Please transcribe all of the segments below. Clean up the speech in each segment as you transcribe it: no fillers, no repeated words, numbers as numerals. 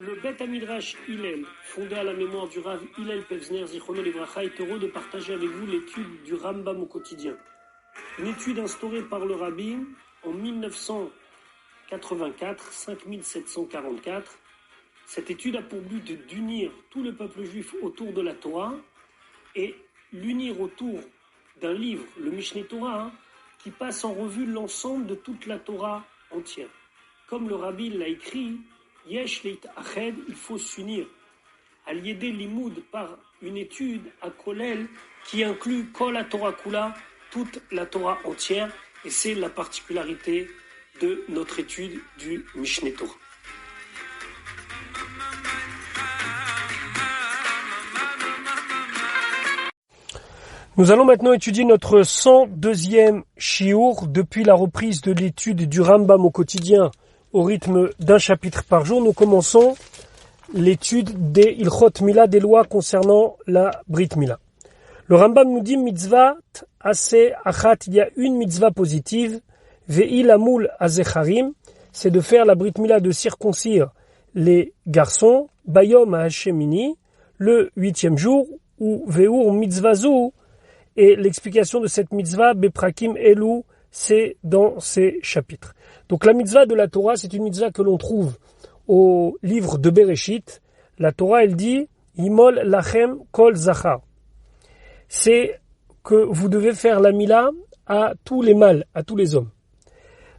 Le Bet Midrash Hillel, fondé à la mémoire du Rav Hillel Pevzner Zichrono Livracha, est heureux de partager avec vous l'étude du Rambam au quotidien. Une étude instaurée par le Rabbi en 1984, 5744. Cette étude a pour but d'unir tout le peuple juif autour de la Torah et l'unir autour d'un livre, le Mishneh Torah, qui passe en revue l'ensemble de toute la Torah entière. Comme le Rabbi l'a écrit, Yesh leit ached, il faut s'unir. Al-Yedé Limoud par une étude à Kolel qui inclut Kol la Torah Kula, toute la Torah entière, et c'est la particularité de notre étude du Mishneh Torah. Nous allons maintenant étudier notre 102e shiur depuis la reprise de l'étude du Rambam au quotidien au rythme d'un chapitre par jour. Nous commençons l'étude des Ilchot Mila, des lois concernant la Brit Mila. Le Rambam nous dit mitzvah assez achat, il y a une mitzvah positive, ve'il amul azecharim, c'est de faire la Brit Mila, de circoncire les garçons, bayom hashemini, le 8e jour, ou ve'ur mitzvazu, et l'explication de cette mitzvah, beprakim elu, c'est dans ces chapitres. Donc la mitzvah de la Torah, c'est une mitzvah que l'on trouve au livre de Bereshit. La Torah, elle dit Imol lachem kol zachar. C'est que vous devez faire la mila à tous les mâles, à tous les hommes.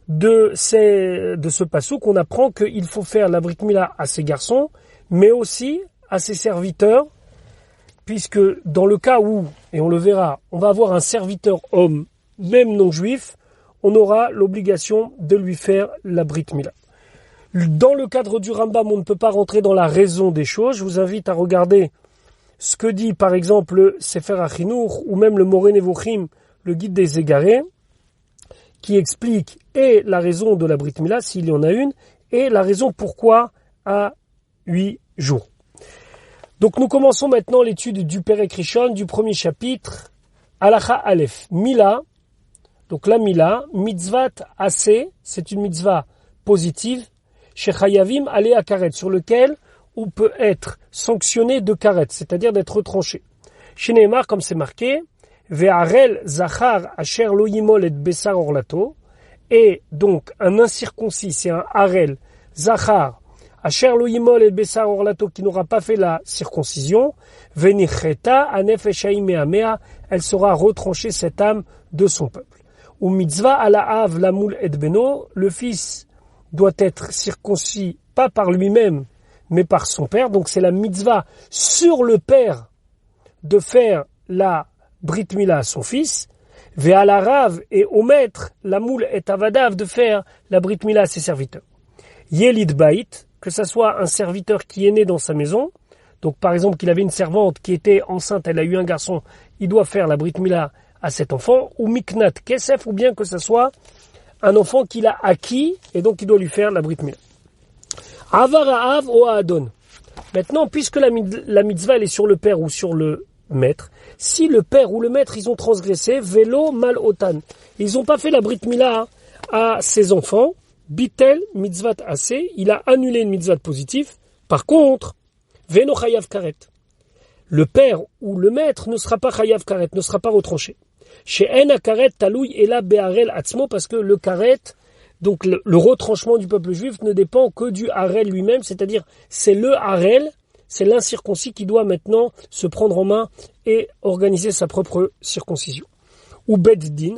De ce passouk, on apprend qu'il faut faire la brit mila à ces garçons, mais aussi à ses serviteurs, puisque dans le cas où, et on le verra, on va avoir un serviteur homme, même non juif, on aura l'obligation de lui faire la brit mila. Dans le cadre du Rambam, on ne peut pas rentrer dans la raison des choses. Je vous invite à regarder ce que dit par exemple le Sefer HaChinuch ou même le Moreh Nevuchim, le guide des égarés, qui explique et la raison de la brit mila, s'il y en a une, et la raison pourquoi à 8 jours. Donc nous commençons maintenant l'étude du Perek Rishon, du premier chapitre, Halacha Aleph, Mila. Donc la Mila, mitzvat assez, c'est une mitzvah positive, shechayavim alea karet, sur lequel on peut être sanctionné de karet, c'est-à-dire d'être retranché. Chez Nehemar, comme c'est marqué, ve'arel zachar asher lo yimol et besar orlato, et donc un incirconcis, c'est un harel, zachar, asher lo yimol et besar orlato, qui n'aura pas fait la circoncision, venicheta anefesh haimea mea, elle sera retranchée, cette âme de son peuple. Ou mitzvah ala av lamul et beno, le fils doit être circoncis pas par lui-même, mais par son père. Donc c'est la mitzvah sur le père de faire la brit mila à son fils. Ve ala rav, et au maître, lamul et avadav, de faire la brit mila à ses serviteurs. Yelid bait, que ça soit un serviteur qui est né dans sa maison. Donc par exemple qu'il avait une servante qui était enceinte, elle a eu un garçon, il doit faire la brit mila à cet enfant, ou miknat kesef, ou bien que ce soit un enfant qu'il a acquis, et donc il doit lui faire la brit mila. Avar ha'av o ha'adon. Maintenant, puisque la mitzvah elle est sur le père ou sur le maître, si le père ou le maître ils ont transgressé, velo mal otan, ils n'ont pas fait la brit mila à ses enfants, bitel mitzvat assez, il a annulé une mitzvah positive. Par contre, veno chayav karet, le père ou le maître ne sera pas chayav karet, ne sera pas retranché. Chez en karet talouy et la be'arel atzmo, parce que le karet, donc le retranchement du peuple juif ne dépend que du harel lui-même, c'est-à-dire c'est le harel, c'est l'incirconcis qui doit maintenant se prendre en main et organiser sa propre circoncision. Ou beddin,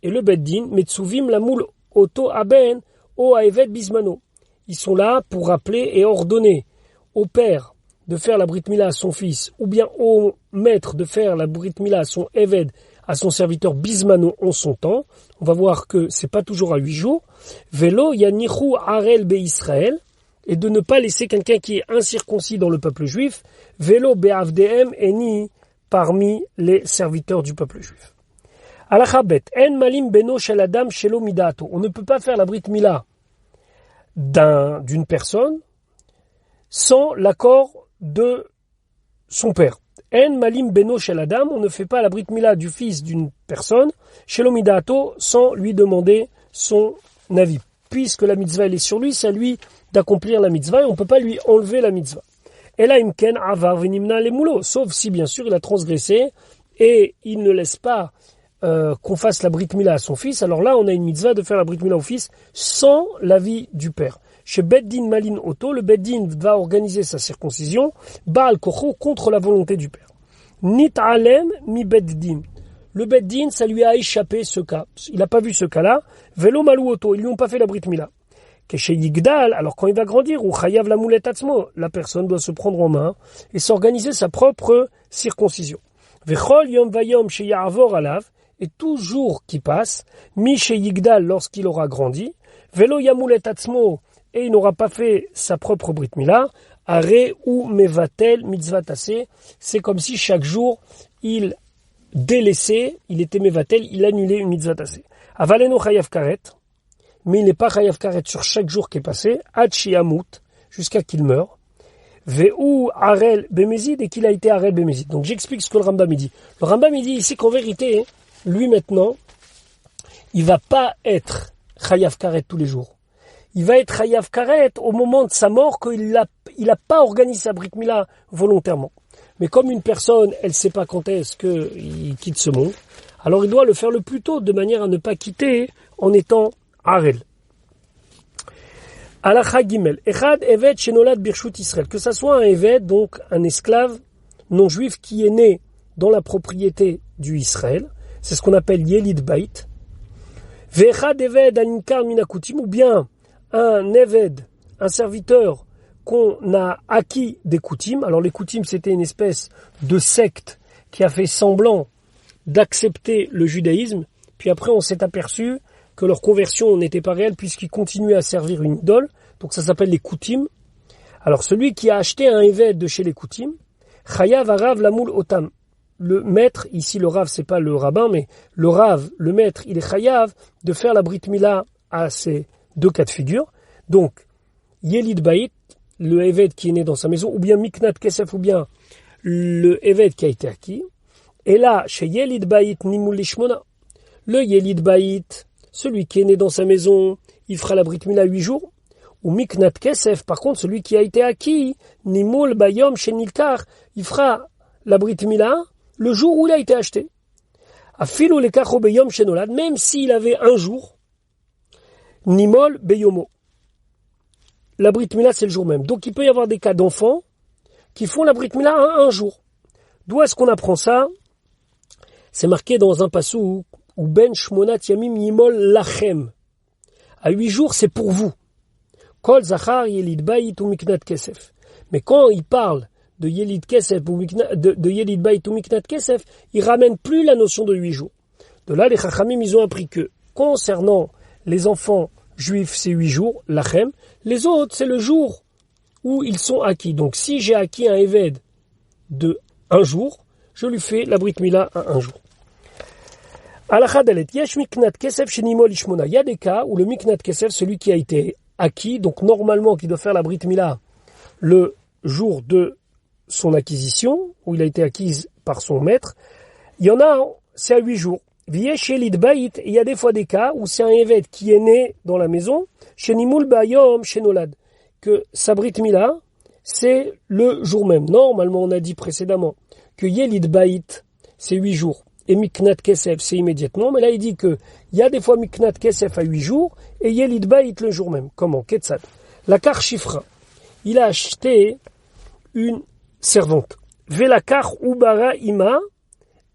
et le beddin, metsuvim lamoul oto aben o aeved bismano. Ils sont là pour rappeler et ordonner au père de faire la brit mila à son fils, ou bien au maître de faire la brit mila à son eved, à son serviteur bismano en son temps. On va voir que c'est pas toujours à 8 jours. Velo yanichu harel be Israël, et de ne pas laisser quelqu'un qui est incirconcis dans le peuple juif. Velo be'avdehem eni, parmi les serviteurs du peuple juif. Alachabet en malim beno shel adam shelo midato. On ne peut pas faire la brit mila d'une personne sans l'accord de son père. En malim beno shel adam, on ne fait pas la brit mila du fils d'une personne, shelo midato, sans lui demander son avis. puisque la mitzvah elle est sur lui, c'est à lui d'accomplir la mitzvah et on ne peut pas lui enlever la mitzvah. Et là, imken avar venimna les moulots, sauf si bien sûr il a transgressé et il ne laisse pas qu'on fasse la brit mila à son fils. Alors là, on a une mitzvah de faire la brit mila au fils sans l'avis du père. Chez Beddin Malin Oto, le Beddin va organiser sa circoncision, Baal Kocho, contre la volonté du père. Nit alem mi Beddin. Le Beddin, ça lui a échappé ce cas. Il n'a pas vu ce cas-là. Velo malou Oto, ils lui ont pas fait la brit mila. Chez Yigdal, alors quand il va grandir, ou Chayav la moulet atzmo, la personne doit se prendre en main et s'organiser sa propre circoncision. Vechol yom vayom chez Ya'avor alav, et tout jour qui passe, mi chez Yigdal lorsqu'il aura grandi, Velo yamoulet atzmo, et il n'aura pas fait sa propre brit mila, are ou mevatel mitzvah tassé, c'est comme si chaque jour il délaissait, il était mevatel, il annulait une mitzvah tassé. Avaleno chayav karet, mais il n'est pas chayav karet sur chaque jour qui est passé, hachi amut, jusqu'à qu'il meure, ve'u arel bemezid, et qu'il a été arel bemezid. Donc j'explique ce que le Rambam dit. Le Rambam dit ici qu'en vérité, lui maintenant, il va pas être chayav karet tous les jours. Il va être chayav karet au moment de sa mort qu'il a pas organisé sa brit mila volontairement. Mais comme une personne, elle sait pas quand est-ce qu'il quitte ce monde, alors il doit le faire le plus tôt de manière à ne pas quitter en étant arel. Alacha Gimel. Echad Eved Shenolad Birshut Israël. Que ça soit un Eved, donc un esclave non juif qui est né dans la propriété du Israël. C'est ce qu'on appelle Yelid Bait. Ve'echad Eved Aninkar Minakutim, ou bien un Eved, un serviteur qu'on a acquis des Koutim. Alors les Koutim, c'était une espèce de secte qui a fait semblant d'accepter le judaïsme. Puis après, on s'est aperçu que leur conversion n'était pas réelle puisqu'ils continuaient à servir une idole. Donc ça s'appelle les Koutim. Alors celui qui a acheté un Eved de chez les Koutim, Chayav Arav Lamoul Otam. Le maître, ici le Rav, c'est pas le rabbin, mais le Rav, le maître, il est Chayav de faire la Brit Mila à ces deux cas de figure. Donc, Yelid Bait, le Eved qui est né dans sa maison, ou bien Miknat Kesef, ou bien le Eved qui a été acquis. Et là, chez Yelid Bait Nimul Lishmona, le Yelid Bait, celui qui est né dans sa maison, il fera la Brit Mila 8 jours. Ou Miknat Kesef, par contre, celui qui a été acquis, Nimul Bayom Shenilkar, il fera la Brit Mila le jour où il a été acheté. Afilu Lekacho Beyom Shenolad, même s'il avait un jour, Nimol Beyomo. La Brit Mila, c'est le jour même. Donc il peut y avoir des cas d'enfants qui font la Brit Mila un jour. D'où est-ce qu'on apprend ça? C'est marqué dans un passou ou Ben Shmonat Yamim Yimol Lachem. À 8 jours, c'est pour vous. Kol Zachar Yelid Bait ou Miknat Kesef. Mais quand il parle de Yelid Kesef ou de Yelid Bait ou Miknat Kesef, il ramène plus la notion de 8 jours. De là, les Chachamim, ils ont appris que concernant les enfants juifs, c'est 8 jours, Lachem. Les autres, c'est le jour où ils sont acquis. Donc, si j'ai acquis un Eved de 1 jour, je lui fais la Brit Mila à 1 jour. Il y a des cas où le Miknat Kesef, celui qui a été acquis, donc normalement qui doit faire la Brit Mila le jour de son acquisition, où il a été acquis par son maître, il y en a, c'est à 8 jours. Il y a des fois des cas où c'est un Eved qui est né dans la maison, Shenimul Bayom Shenolad, que sa Brit Mila, c'est le jour même. Normalement, on a dit précédemment que Yelid Bait, c'est 8 jours. Et Miknat Kesef, c'est immédiatement. Mais là, il dit que il y a des fois Miknat Kesef à 8 jours et Yelid Bait le jour même. Comment? Ketzad. La Karchifra. Il a acheté une servante. Velakar Ubara Ima.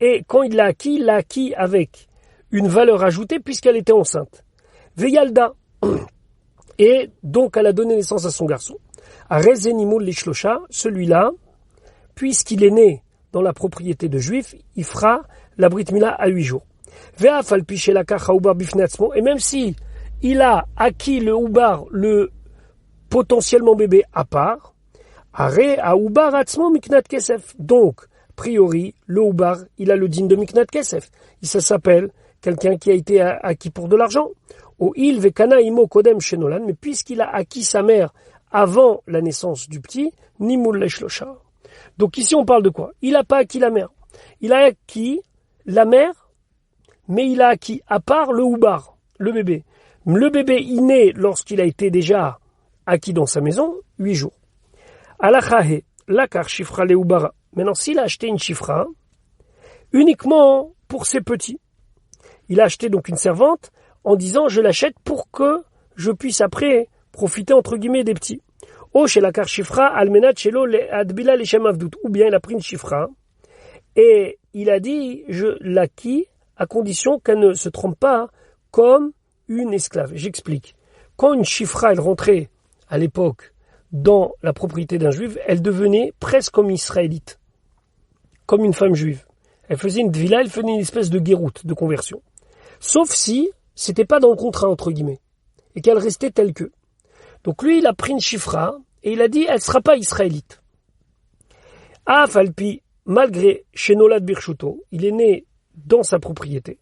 Et quand il l'a acquis avec une valeur ajoutée puisqu'elle était enceinte. Veyalda. Et donc, elle a donné naissance à son garçon. À Rezenimul Lishlosha, celui-là, puisqu'il est né dans la propriété de juifs, il fera la Brit Mila à 8 jours. Et même si il a acquis le Oubar, le potentiellement bébé à part, donc, a priori, le Oubar, il a le digne de Miknat Kesef. Ça s'appelle quelqu'un qui a été acquis pour de l'argent. Mais puisqu'il a acquis sa mère avant la naissance du petit, Nimul Leshlosha. Donc ici on parle de quoi? Il n'a pas acquis la mère. Il a acquis la mère, mais il a acquis à part le Oubar, le bébé. Le bébé est né lorsqu'il a été déjà acquis dans sa maison, 8 jours. Alachahe, lakar shifra leubara. Maintenant, s'il a acheté une shifra, uniquement pour ses petits, il a acheté donc une servante en disant je l'achète pour que je puisse après profiter entre guillemets des petits. O chez lakar shifra almenat shelo le adbila leshem avdut. Ou bien il a pris une shifra et il a dit je l'acquis à condition qu'elle ne se trompe pas comme une esclave. J'explique. Quand une shifra elle rentrait à l'époque dans la propriété d'un juif, elle devenait presque comme israélite, comme une femme juive. Elle faisait une dvila, elle faisait une espèce de guéroute, de conversion. Sauf si c'était pas dans le contrat entre guillemets et qu'elle restait telle que. Donc lui il a pris une shifra et il a dit elle sera pas israélite. Ah falpi malgré Shenolad Birshuto, il est né dans sa propriété.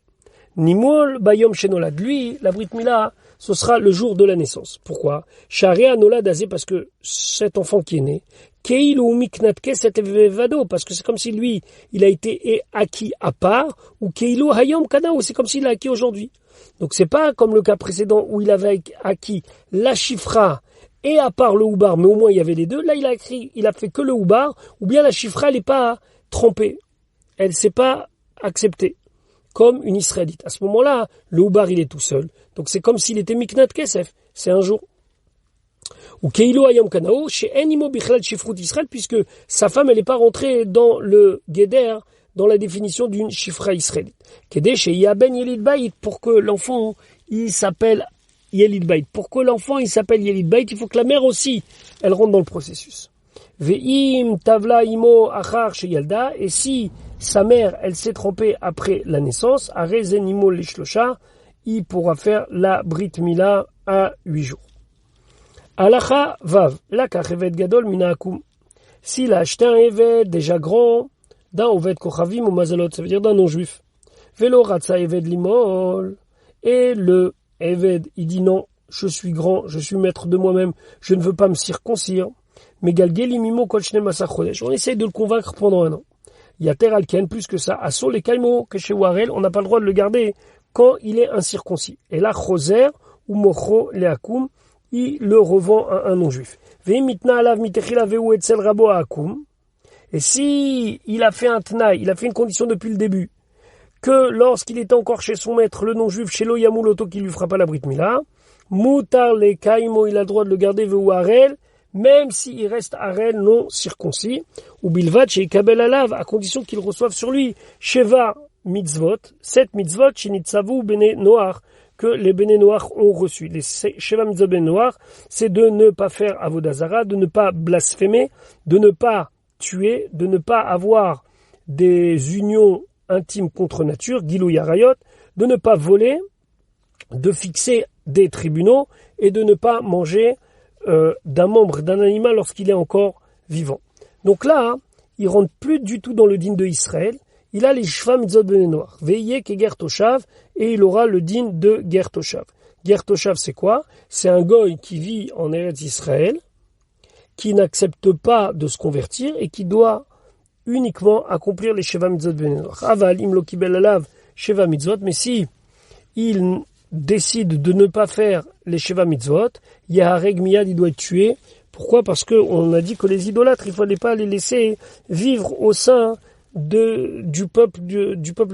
Nimol Bayom Shenolad, lui la Brit Mila, ce sera le jour de la naissance. Pourquoi? Sharea Nolad Azé, parce que cet enfant qui est né, Keil ou Miknatke Setevevado, parce que c'est comme si lui, il a été acquis à part, ou Keilu Hayom Kanao, c'est comme s'il l'a acquis aujourd'hui. Donc c'est pas comme le cas précédent où il avait acquis la chifra et à part le houbar, mais au moins il y avait les deux. Là il a fait que le houbar, ou bien la chifra elle n'est pas trempée, elle s'est pas acceptée comme une israélite. À ce moment-là, le houbar il est tout seul. Donc c'est comme s'il était miknat kesef, c'est un jour. Ou keilo ayam kanao, chez enimo bichlal shifrut Israël, puisque sa femme elle n'est pas rentrée dans le guéder, dans la définition d'une chifra israélite. Kedé chez yaben yelid bayit, pour que l'enfant il s'appelle yelid bayit. Pour que l'enfant il s'appelle yelid bayit, il faut que la mère aussi elle rentre dans le processus. Ve'im tavla imo achar chez yalda, et si sa mère, elle s'est trompée après la naissance, à Rezenimo Lishlosha, il pourra faire la Brit Mila à 8 jours. Alacha Vav, Lakach Eved Gadol Minakum. S'il a acheté un Eved déjà grand, d'un Oved Kochavim ou Mazalot, ça veut dire d'un non-juif. Velo Ratsa Eved Limol. Et le Eved, il dit non, je suis grand, je suis maître de moi-même, je ne veux pas me circoncire. Mais Galgeli Mimo Kolchne Masachodesh. On essaye de le convaincre pendant un an. Yater alken, plus que ça, Asso les kaimo que chez Warel, on n'a pas le droit de le garder quand il est incirconcis. Et là, Choser ou Mocho Leakum, il le revend à un non-juif. Ve'mitna alav mitechila ve'u etzel rabo akum. Et si il a fait un tnaï, il a fait une condition depuis le début, que lorsqu'il était encore chez son maître, le non-juif, chez lo yamuloto qui lui fera pas la brit mila, mutar le kaimo, il a le droit de le garder ve'u arel, même s'il reste arel non circoncis, ou bilvat chez kabel alav, à condition qu'il reçoive sur lui sheva mitzvot, 7 mitzvot, shinitzavu bene noach, que les bene noach ont reçu. Les sheva mitzvot bene noach, c'est de ne pas faire avodazara, de ne pas blasphémer, de ne pas tuer, de ne pas avoir des unions intimes contre nature, gilou yarayot, de ne pas voler, de fixer des tribunaux et de ne pas manger d'un membre d'un animal lorsqu'il est encore vivant. Donc là, il rentre plus du tout dans le din de Israël. Il a les shva mitzvot bene noach. Veillez que ger toshav, et il aura le din de ger toshav. Ger toshav, c'est quoi? C'est un goy qui vit en Eretz Israël, qui n'accepte pas de se convertir et qui doit uniquement accomplir les sheva mitzvot bene noach. Aval im lo kibel alav sheva mitzvot, mais si il décide de ne pas faire les sheva mitzvot, yahareg miyad, il doit être tué. Pourquoi? Parce que on a dit que les idolâtres, il fallait pas les laisser vivre au sein du peuple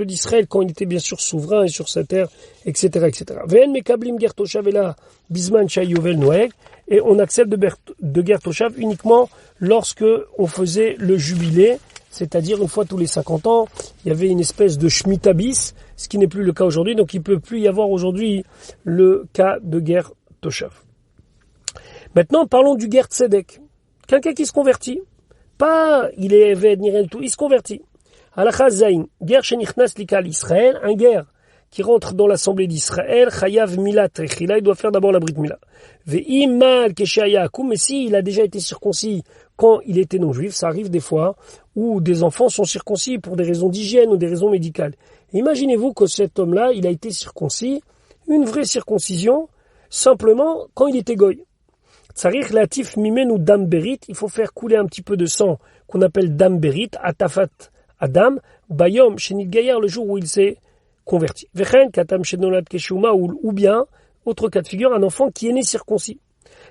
d'Israël quand il était bien sûr souverain et sur sa terre, etc., etc. Ve'en mekablim ger toshav ela bisman shayovel noeg, et on accepte de ger toshav uniquement lorsque on faisait le jubilé, c'est-à-dire une fois tous les 50 ans, il y avait une espèce de Shemitah bis, ce qui n'est plus le cas aujourd'hui, donc il ne peut plus y avoir aujourd'hui le cas de ger toshav. Maintenant, parlons du ger tzedek. Quelqu'un qui se convertit, pas il est évêque ni rien du tout, il se convertit. Halacha zayin, ger shenichnas likal Israël, un ger qui rentre dans l'assemblée d'Israël, chayav milat rechila, il doit faire d'abord la brit mila. Ve'im mal keshaya akum, mais si il a déjà été circoncis quand il était non-juif, ça arrive des fois où des enfants sont circoncis pour des raisons d'hygiène ou des raisons médicales. Et imaginez-vous que cet homme-là, il a été circoncis, une vraie circoncision, simplement quand il était goy. Tsarich latif mimen ou dam berit, il faut faire couler un petit peu de sang qu'on appelle dam berit, atafat adam, bayom shenit gayar, le jour où il s'est converti. Vechen katam shenolad keshuma, ou bien Autre cas de figure, un enfant qui est né circoncis.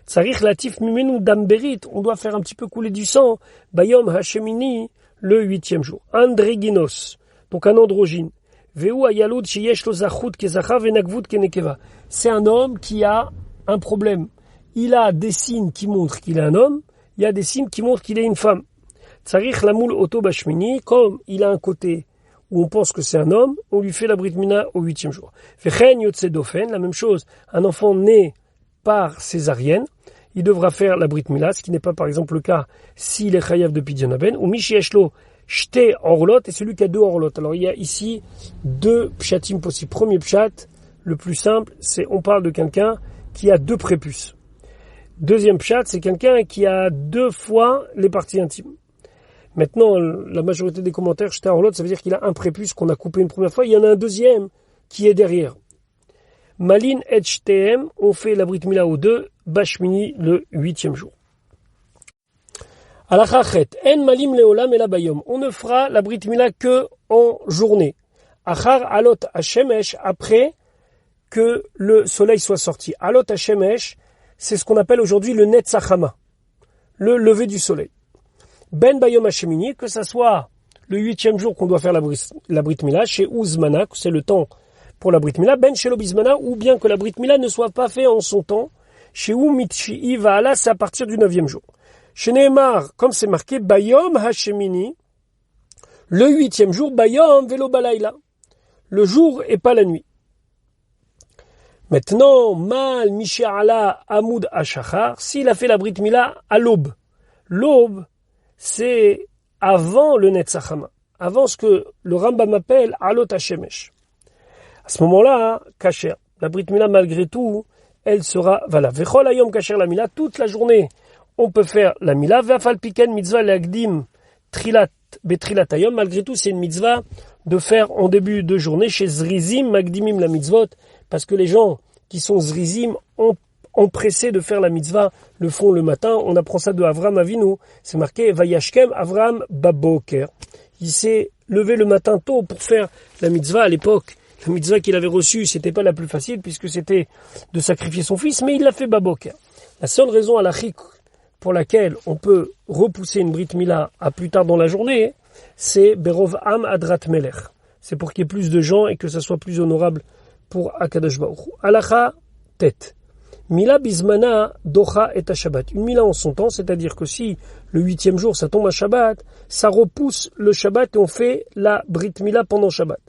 Tsarich latif mimenu damberit, on doit faire un petit peu couler du sang, bayom hashemini, le 8e jour. Androgynos, donc un androgyne. Veu ayalud sheyesh lo zachut kezachar venakvut kenekeva. C'est un homme qui a un problème. Il a des signes qui montrent qu'il est un homme, il y a des signes qui montrent qu'il est une femme. Tsarich lamoul oto bashmini, comme il a un côté où on pense que c'est un homme, on lui fait la brit mila au 8e jour. Vechen yotse dofen, la même chose, un enfant né par césarienne, il devra faire la brit mila, ce qui n'est pas par exemple le cas s'il est chayav de pidyon haben, ou mishi eshlo shte orlot, et celui qui a 2 orlot. Alors il y a ici 2 pshatim possibles. Premier pshat, le plus simple, c'est on parle de quelqu'un qui a 2 prépuces. Deuxième pshat, c'est quelqu'un qui a 2 fois les parties intimes. Maintenant, la majorité des commentaires, shte orlot, ça veut dire qu'il a un prépuce qu'on a coupé une première fois, il y en a un deuxième qui est derrière. Malin et shtem, on fait la brit mila aux 2, bashmini le 8e jour. Alachachet, en malim leolam et la bayom. On ne fera la brit mila que en journée. Achar alot hashemesh, après que le soleil soit sorti. Alot hashemesh, c'est ce qu'on appelle aujourd'hui le netzachama, le lever du soleil. Ben bayom hashemini, que ça soit le 8e jour qu'on doit faire la brit mila, chez Uzmana, c'est le temps pour la brit mila, ben chez l'obizmana, ou bien que la brit mila ne soit pas faite en son temps, chez Umitchi Vaala, c'est à partir du 9e jour. Chez Nehemar, comme c'est marqué, bayom hashemini, le 8e jour, bayom velo balayla, le jour et pas la nuit. Maintenant, mal mishéala amoud hashachar, s'il a fait la brit mila à l'aube. L'aube, c'est avant le netzachama, avant ce que le Rambam appelle alot hashemesh. À ce moment-là, kasher, la brit mila malgré tout, elle sera valable. Vechol ayom kasher la mila, toute la journée, on peut faire la mila. Ve'afal piken mitzvah leagdim trilat betrilat ayom, malgré tout, c'est une mitzvah de faire en début de journée chez zrizim magdimim la mitzvot, parce que les gens qui sont zrizim empressés de faire la mitzvah le font le matin. On apprend ça de Avram Avinu, c'est marqué vayashkem Avram baboker. Il s'est levé le matin tôt pour faire la mitzvah. À l'époque, la mitzvah qu'il avait reçue, c'était pas la plus facile puisque c'était de sacrifier son fils, mais il l'a fait baboker. La seule raison à la chik pour laquelle on peut repousser une brit mila à plus tard dans la journée, c'est berov am adrat melech. C'est pour qu'il y ait plus de gens et que ça soit plus honorable pour Akadosh Baruch Hu. Halacha tet. Mila bismana docha et à Shabbat. Une mila en son temps, c'est-à-dire que si le 8e jour ça tombe à Shabbat, ça repousse le Shabbat et on fait la brit mila pendant Shabbat.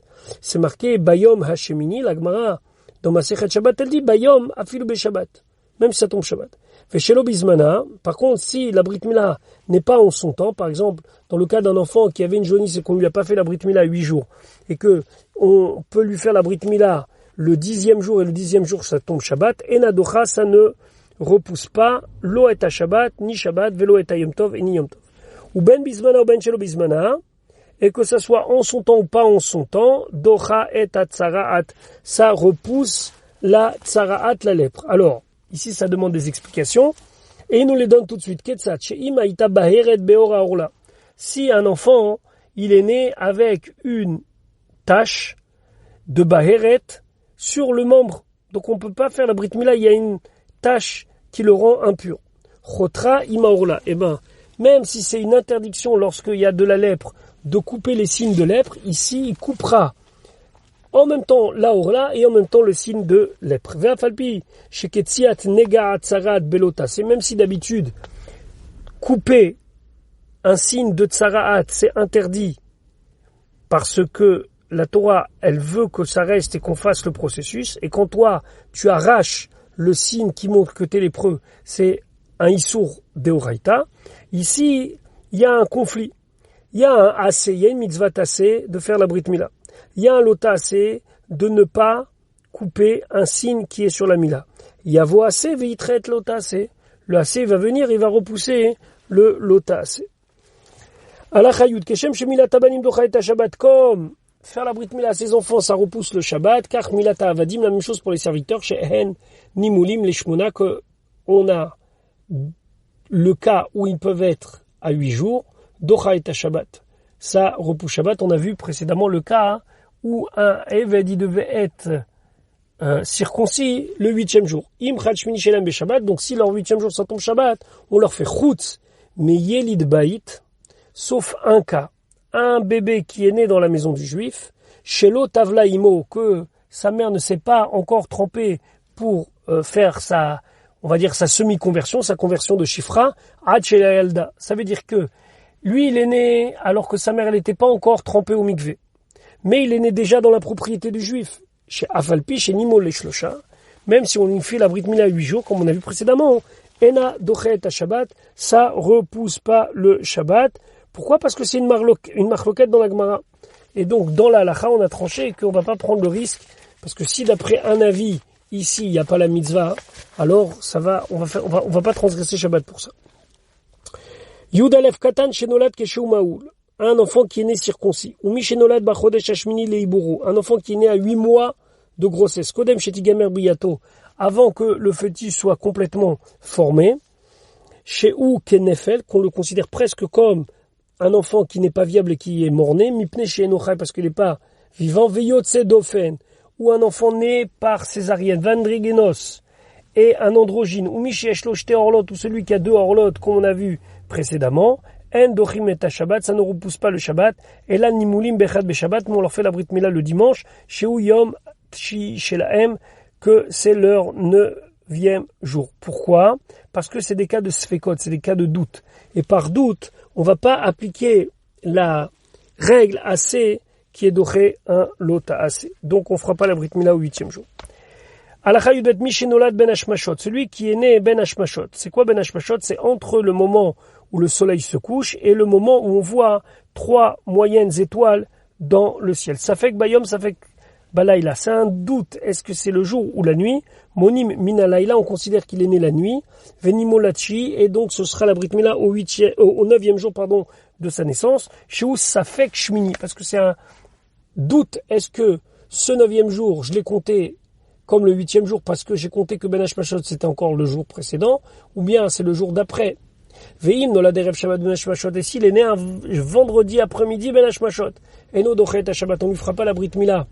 C'est marqué bayom hashemini, la Gemara dans Masechet Shabbat, elle dit bayom afilu be Shabbat, même si ça tombe Shabbat. Feshelo bismana, par contre, si la brit mila n'est pas en son temps, par exemple, dans le cas d'un enfant qui avait une jaunisse et qu'on lui a pas fait la brit mila 8 jours, et que on peut lui faire la brit mila le 10e jour et le 10e jour ça tombe Shabbat, enadocha, ça ne repousse pas, lo et à Shabbat, ni Shabbat, velo et à Yom Tov, et ni Yom Tov. Ou ben bismana ou ben shelo bismana, et que ça soit en son temps ou pas en son temps, docha et à tsaraat, ça repousse la tsaraat, la lèpre. Alors, ici, ça demande des explications, et il nous les donne tout de suite. Si un enfant, il est né avec une tache de baheret sur le membre, donc on ne peut pas faire la brit mila, il y a une tache qui le rend impur. Chotra imaorla, même si c'est une interdiction lorsqu'il y a de la lèpre, de couper les signes de lèpre, ici, il coupera en même temps la orla et en même temps le signe de lèpre. Ve'afalpi sheketziat nega tsarat belota. C'est même si d'habitude couper un signe de tsaraat c'est interdit parce que la Torah elle veut que ça reste et qu'on fasse le processus, et quand toi tu arraches le signe qui montre que t'es lépreux, c'est un issour deoraita. Ici il y a un conflit, il y a un assez, il y a une mitzvah tassé de faire la brit mila. Il y a un lota assez de ne pas couper un signe qui est sur la mila. Il y a vo assez, il traite lota assez. Le assez va venir, il va repousser le lota assez. Alachayut keshem shemila tabanim docha et Shabbat, comme faire la brit mila à ses enfants, ça repousse le Shabbat. Car milata avadim, la même chose pour les serviteurs chez hen nimulim les shmona, que on a le cas où ils peuvent être à 8 jours. Docha et Shabbat, ça repousse Shabbat. On a vu précédemment le cas où un Eved, il devait être circoncis le 8e jour. Im Chad Shmini Shelem Beshabbat, donc si leur 8e jour ça tombe Shabbat, on leur fait Chutz, mais Yelid Baït, sauf un cas, un bébé qui est né dans la maison du juif, Shelo Tavla Imo, que sa mère ne s'est pas encore trempée pour faire sa semi-conversion, sa conversion de Shifra, Ad Shela Yalda. Ça veut dire que lui, il est né alors que sa mère, elle n'était pas encore trempée au mikvé. Mais il est né déjà dans la propriété du juif. Chez Afalpi, chez Nimol les Shlosha, même si on lui fait la Brit Mila 8 jours, comme on a vu précédemment, Ena Dochet à Shabbat, ça repousse pas le Shabbat. Pourquoi? Parce que c'est une marloquette dans la Gemara. Et donc, dans la halacha, on a tranché qu'on va pas prendre le risque, parce que si d'après un avis, ici, il n'y a pas la mitzvah, alors on va pas transgresser Shabbat pour ça. Yudalef Katan Shenolad Kesheu Maoul. Un enfant qui est né circoncis. Ou Mishenolad Bachodesh Hashmini Leiburu. Un enfant qui est né à 8 mois de grossesse. Kodem Shetigamer Biyato. Avant que le fœtus soit complètement formé. Chez ou Kenefel, qu'on le considère presque comme un enfant qui n'est pas viable et qui est mort-né. Mipne chez Enochai, parce qu'il n'est pas vivant. Veyotse Dofen. Ou un enfant né par césarienne. Vandrigenos. Et un androgyne. Ou Misheshlo Shte Orlot. Ou celui qui a 2 orlot, comme on a vu précédemment. En dochim et Shabbat, ça ne repousse pas le Shabbat. Et là, nimoulim bechad beshabbat, mais on leur fait la Brit Mila le dimanche. Chez Yom Shelahem, que c'est leur 9e jour. Pourquoi? Parce que c'est des cas de sfekot, c'est des cas de doute. Et par doute, on va pas appliquer la règle assez qui est doché un lota assez. Donc on fera pas la Brit Mila au 8e jour. Alacha yudet mishenolad ben hashmashot, celui qui est né ben hashmashot. C'est quoi ben hashmashot? C'est entre le moment où le soleil se couche et le moment où on voit 3 moyennes étoiles dans le ciel. Ça fait que Bayom, ça fait que Balayla. C'est un doute. Est-ce que c'est le jour ou la nuit? Monim Minalayla, on considère qu'il est né la nuit. Venimolachi, et donc ce sera la Brit Mila au 9e jour, de sa naissance. Chez ça fait que Shmini, parce que c'est un doute. Est-ce que ce 9e jour, je l'ai compté comme le 8e jour parce que j'ai compté que Ben Hashmashot c'était encore le jour précédent, ou bien c'est le jour d'après? Veim no la derev Shabbat Ben Hashmashot, et s'il est né un vendredi après-midi Ben Hashmashot, et no dochet à Shabbat, on lui fera pas la Brit Mila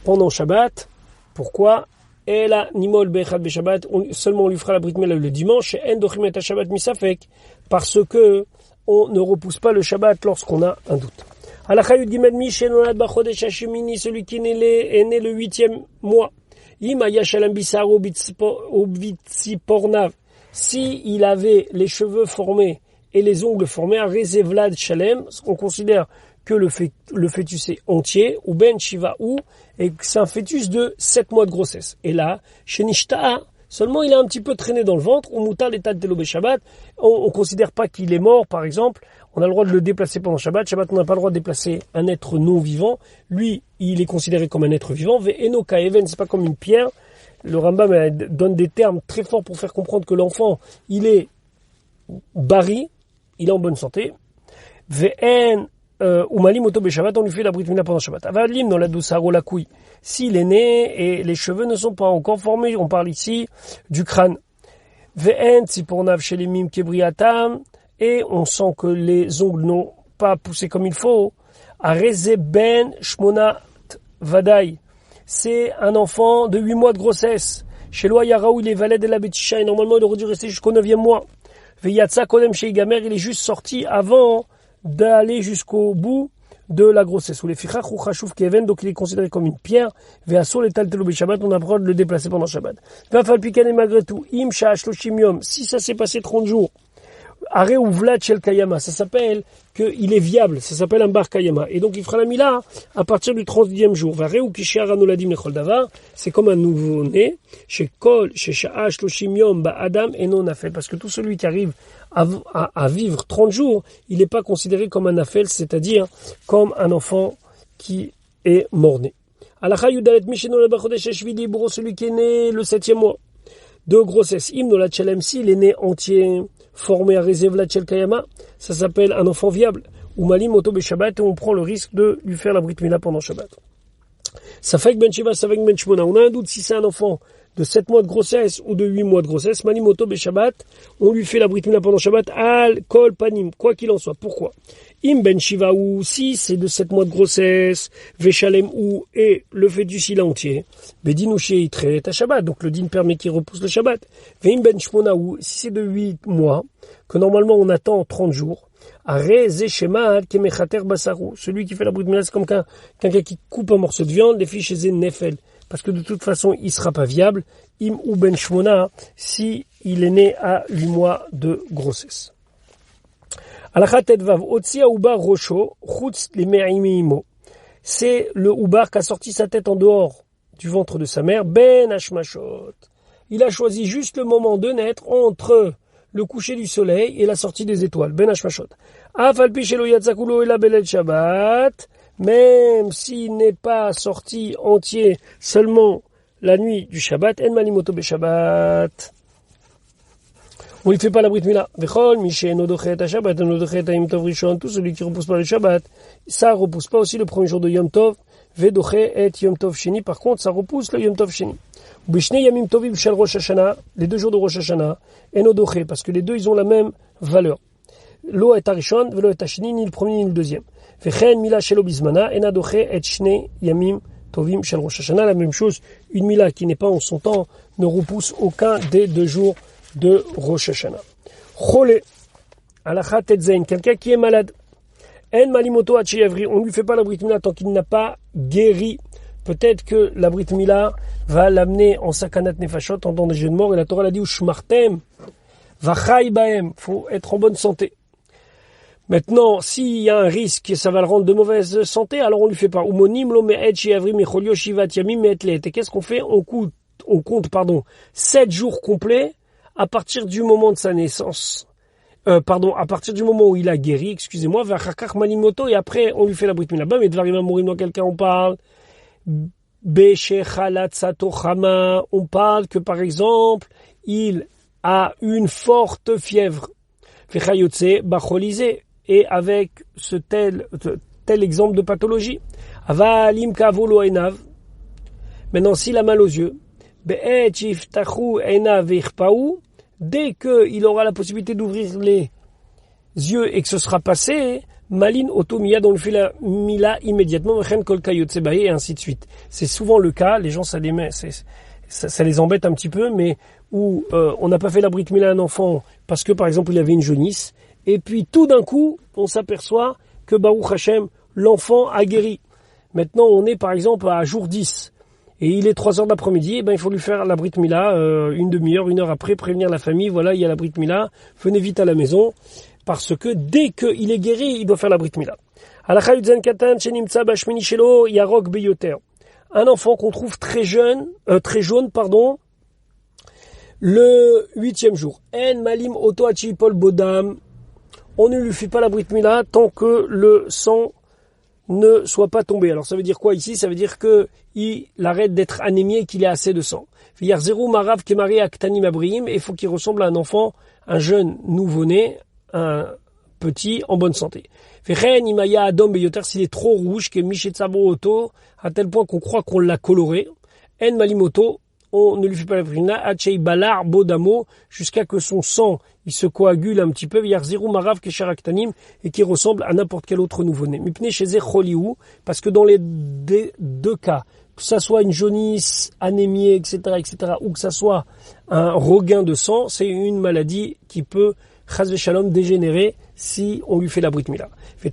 pendant Shabbat. Pourquoi? Et la nimol bechad be Shabbat, seulement on lui fera la Brit Mila le dimanche, et en dochim et Shabbat misafek, parce que on ne repousse pas le Shabbat lorsqu'on a un doute. Alachayut gimel mi shenolad bachodesh hashemini, celui qui est né le 8e mois. Si il avait les cheveux formés et les ongles formés, à Rezevlad Shalem, on considère que le fœtus est entier, ou Ben Shiva ou, et c'est un fœtus de 7 mois de grossesse. Et là, chez Nishta'a, seulement il a un petit peu traîné dans le ventre, ou Mutal et Tad Telo Shabbat, on considère pas qu'il est mort, par exemple, on a le droit de le déplacer pendant Shabbat. Shabbat, on n'a pas le droit de déplacer un être non vivant. Lui, il est considéré comme un être vivant. Ve'enoka even, c'est pas comme une pierre. Le Rambam donne des termes très forts pour faire comprendre que l'enfant, il est bari, il est en bonne santé. Ve'en umalim oto beshabbat, on lui fait la Brit Mila pendant Shabbat. Avalim dans la doussaro la couille. S'il est né et les cheveux ne sont pas encore formés, on parle ici du crâne. Ve'en tzipornav shelimim kebriatam, et on sent que les ongles n'ont pas poussé comme il faut. Areze ben shmonat vadai, c'est un enfant de 8 mois de grossesse. Chez Loa Yaraou, il est valet de la Betisha, et normalement il aurait dû rester jusqu'au 9e mois. Veyatsa kodem chez Igamer, il est juste sorti avant d'aller jusqu'au bout de la grossesse. Ou les fichach ou chashuv keven, donc il est considéré comme une pierre. Veasol et taltelo Shabbat, on a le droit de le déplacer pendant Shabbat. Vafal pikan et malgré tout, im sha'ash loshim yom, si ça s'est passé 30 jours, Are ou Vlad Shel Kayama, ça s'appelle qu'il est viable, ça s'appelle un bar Kayama. Et donc il fera la Mila à partir du 30e jour. Vare ou Kishar Anoladim Lechol Davar, c'est comme un nouveau-né. Chez Kol, chez Sha'ash, Loshim Yom, Ba Adam et non Nafel. Parce que tout celui qui arrive à vivre 30 jours, il n'est pas considéré comme un Nafel, c'est-à-dire comme un enfant qui est mort-né. Alacha Yudalet Misheno Labachodesh Eshvidi Bouro, celui qui est né le 7e mois de grossesse. Im Nolat Shalem, si il est né entier, formé à Rezevla Tchel Kayama, ça s'appelle un enfant viable. Ou Malim Oto Be Shabbat, et on prend le risque de lui faire la Brit Mila pendant Shabbat. Ça fait que Ben Shiva, ça fait que Ben Shmona. On a un doute si c'est un enfant de 7 mois de grossesse ou de 8 mois de grossesse, Malimoto Beshabbat, on lui fait la Brit Mila pendant Shabbat, Al Kol Panim, quoi qu'il en soit. Pourquoi? Im Ben Shiva ou si c'est de 7 mois de grossesse, Veshalem ou et le fœtus il est entier, Bedin ou Sheitre à Shabbat, donc le din permet qu'il repousse le Shabbat. Veim Ben Shmona ou si c'est de 8 mois, que normalement on attend 30 jours, celui qui fait la Brit Mila, c'est comme quelqu'un qui coupe un morceau de viande, les filles chez eux Nefel. Parce que de toute façon, il sera pas viable, im ou ben shmona, si il est né à 8 mois de grossesse. Alachat etvav, otsia ubar rosho, chutz lime'imimo. C'est le ubar qui a sorti sa tête en dehors du ventre de sa mère, ben hashmashot. Il a choisi juste le moment de naître entre le coucher du soleil et la sortie des étoiles, ben hashmashot. Afal pi shelo yatzakulo ela belel shabbat, même s'il n'est pas sorti entier seulement la nuit du Shabbat, en malimoto be Shabbat. On ne fait pas la Brit Mila. Vechol, Miché, Nodochet à Shabbat, Nodochet à Yom Tov Rishon, tout celui qui repousse pas le Shabbat, ça repousse pas aussi le premier jour de Yom Tov, Vedochet et Yom Tov Sheni, par contre, ça repousse le Yom Tov Sheni. Bishne Yamim Tovim Shel Rosh Hashanah, les 2 jours de Rosh Hashanah, et Nodochet, parce que les deux, ils ont la même valeur. Lo et Arishon, Velo et Sheni, ni le premier ni le deuxième. Vechen mila shelo bizmana ena doche et shne yamim tovim shel Rosh Hashanah. La même chose, une mila qui n'est pas en son temps ne repousse aucun des 2 jours de Rosh Hashanah. Chole alachat etzain, quelqu'un qui est malade. En malimoto achiyavri, on ne lui fait pas la Brit Mila tant qu'il n'a pas guéri. Peut-être que la Brit Mila va l'amener en sakanat nefashot, en danger de mort, et la Torah l'a dit, ushmartem vachai baem, faut être en bonne santé. Maintenant, s'il y a un risque et ça va le rendre de mauvaise santé, alors on lui fait pas. Et qu'est-ce qu'on fait? On compte 7 jours complets à partir du moment de sa naissance. À partir du moment où il a guéri, excusez-moi, et après on lui fait la Brit Mila. Mais Dvarim mourir dans quelqu'un, on parle. On parle que par exemple, il a une forte fièvre. Et avec ce tel exemple de pathologie. Avalim kavolo enav. Maintenant, s'il a mal aux yeux, dès qu'il aura la possibilité d'ouvrir les yeux et que ce sera passé, malin otomiyad, on lui fait la mila immédiatement, et ainsi de suite. C'est souvent le cas, les gens ça les embête un petit peu, mais où on n'a pas fait la Brit Mila à un enfant parce que par exemple il avait une jaunisse, et puis tout d'un coup, on s'aperçoit que Baruch Hashem, l'enfant a guéri. Maintenant, on est par exemple à jour 10, et il est 3 heures d'après-midi, il faut lui faire la Brit Mila, une demi-heure, 1 heure après, prévenir la famille, voilà, il y a la Brit Mila, venez vite à la maison, parce que dès qu'il est guéri, il doit faire la Brit Mila. Un enfant qu'on trouve très jaune, le 8e jour. En malim oto achipol bodam. On ne lui fait pas la Brit Mila tant que le sang ne soit pas tombé. Alors ça veut dire quoi ici? Ça veut dire que il arrête d'être anémié et qu'il ait assez de sang. Il faut qu'il ressemble à un enfant, un jeune nouveau-né, un petit en bonne santé. S'il est trop rouge, à tel point qu'on croit qu'on l'a coloré, en malimoto, on ne lui fait pas la Brit Mila, balar bodamo, jusqu'à que son sang il se coagule un petit peu, et qui ressemble à n'importe quel autre nouveau-né. Parce que dans les 2 cas, que ça soit une jaunisse, anémie, etc., ou que ça soit un regain de sang, c'est une maladie qui peut, chas v'shalom, dégénérer si on lui fait la Brit Mila. Il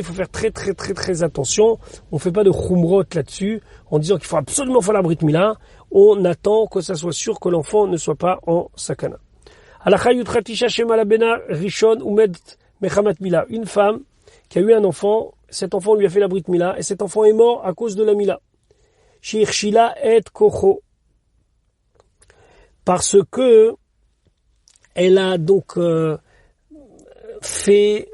faut faire très très très très attention. On ne fait pas de chumrot là-dessus en disant qu'il faut absolument faire la Brit Mila. On attend que ça soit sûr que l'enfant ne soit pas en sakana. Une femme qui a eu un enfant, cet enfant lui a fait la Brit Mila et cet enfant est mort à cause de la Mila. Parce que elle a donc fait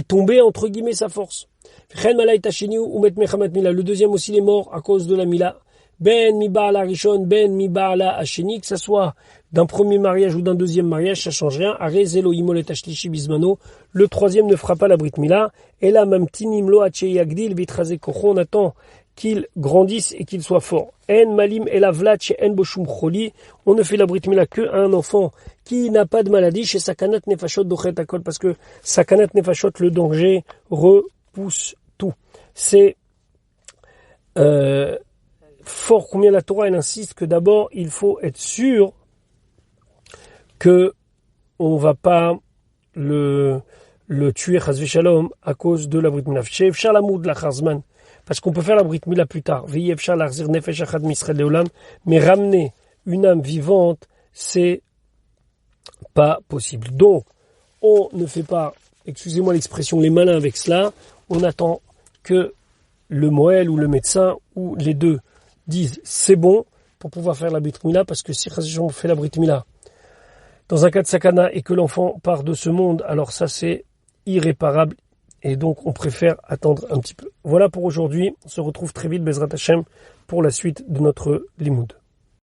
tomber entre guillemets sa force. Le deuxième aussi il est mort à cause de la Mila. Ben mi ba'ala rishon, ben mi ba'ala asheni, que ça soit d'un premier mariage ou d'un deuxième mariage, ça change rien. Arezelo imol et ashlishi bismano. Le troisième ne fera pas la Brit Mila. Et là, mamtinim lo ache yagdil vitraze kocho. On attend qu'il grandisse et qu'il soit fort. En malim et la vlad chez en boshum choli. On ne fait la brit mila que à un enfant qui n'a pas de maladie chez sakanat nefashot dochet akol, parce que sakanat nefashot, le danger, repousse tout. C'est fort combien la Torah elle insiste que d'abord il faut être sûr que on va pas le tuer chas v'shalom à cause de la brit mila. She'efshar lamoud lachar zman, parce qu'on peut faire la brit mila plus tard. Ve'efshar lachzir nefesh achad misrael leolam, mais ramener une âme vivante, c'est pas possible. Donc, on ne fait pas, excusez-moi l'expression, les malins avec cela. On attend que le moël ou le médecin ou les deux disent c'est bon pour pouvoir faire la brit mila, parce que si on fait la brit mila dans un cas de sakana et que l'enfant part de ce monde, alors ça c'est irréparable et donc on préfère attendre un petit peu. Voilà pour aujourd'hui. On se retrouve très vite, Bezrat Hashem, pour la suite de notre limoud.